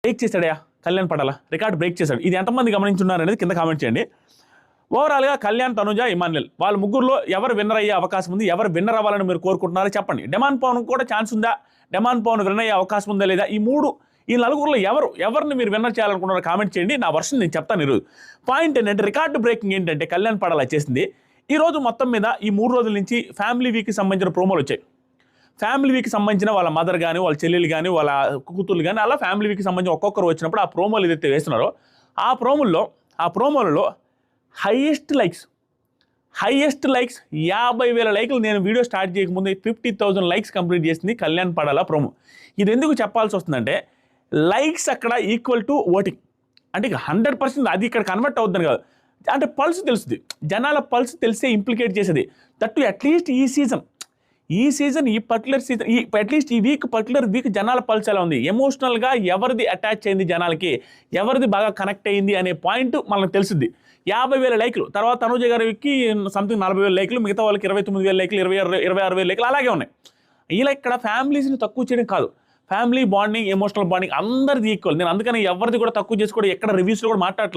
Break చేశాడయా Kalyan పడాలా record break చేశాడు. ఇది ఎంతమంది గమనించున్నారు అనేది కింద కామెంట్ చేయండి. ఓవరాల్గా కళ్యాణ్, తనుజ, ఇమాన్యుల్ వాళ్ళ ముగ్గురులో ఎవరు విన్నర్ అయ్యే అవకాశం ఉంది, ఎవరు విన్నర్ అవ్వాలని మీరు కోరుకుంటున్నారో చెప్పండి. డెమాన్ పవన్ కూడా ఛాన్స్ ఉందా, డెమాన్ పవన్ విన్నర్ అయ్యే అవకాశం ఉందా లేదా, ఈ నలుగురులో ఎవరిని మీరు విన్నర్ చేయాలనుకున్నారో కామెంట్ చేయండి. నా వర్షన్ నేను చెప్తాను ఈరోజు. పాయింట్ ఏంటంటే రికార్డు బ్రేకింగ్ ఏంటంటే కళ్యాణ్ పడాలా చేసింది ఈరోజు మొత్తం మీద ఈ 3 రోజుల నుంచి ఫ్యామిలీ వీక్కి సంబంధించిన ప్రోమోలు వచ్చాయి. ఫ్యామిలీ వీక్కి సంబంధించిన వాళ్ళ మదర్ కానీ, వాళ్ళ చెల్లెలు కానీ, వాళ్ళ కూతుర్లు కానీ, అలా ఫ్యామిలీ వీక్కి సంబంధించి ఒక్కొక్కరు వచ్చినప్పుడు ఆ ప్రోమోలు ఏదైతే వేస్తున్నారో ఆ ప్రోమోలలో హైయెస్ట్ లైక్స్ 50,000 లైక్లు. నేను వీడియో స్టార్ట్ చేయకముందు 50,000 లైక్స్ కంప్లీట్ చేసింది కళ్యాణ్ పడాలా ప్రోమో. ఇది ఎందుకు చెప్పాల్సి వస్తుందంటే లైక్స్ అక్కడ ఈక్వల్ టు ఓటింగ్. అంటే 100% అది ఇక్కడ కన్వర్ట్ అవుతుంది కాదు, అంటే పల్స్ తెలుస్తుంది, జనాల పల్స్ తెలిసే ఇంప్లికేట్ చేసేది. దట్టు అట్లీస్ట్ ఈ సీజన్ ఈ పర్టికులర్ సీజన్ అట్లీస్ట్ ఈ పర్టికులర్ వీక్ జనాల పల్స్ ఎలా ఉంది, ఎమోషనల్గా ఎవరిది అటాచ్ అయింది జనాలకి, ఎవరిది బాగా కనెక్ట్ అయింది అనే పాయింట్ మనకు తెలుస్తుంది. 50,000 లైక్లు తర్వాత తనుజ గారికి సంథింగ్ 40,000 లైక్లు, మిగతా వాళ్ళకి 29,000 లైక్లు, 26,000 లైక్లు అలాగే ఉన్నాయి. ఇలా ఇక్కడ ఫ్యామిలీస్ని తక్కువ చేయడం కాదు, ఫ్యామిలీ బాండింగ్, ఎమోషనల్ బాండింగ్ అందరిది ఈక్వల్. నేను అందుకని ఎవరిది కూడా తక్కువ చేసుకోవడం ఎక్కడ రివ్యూస్లో కూడా మాట్లాడలేదు.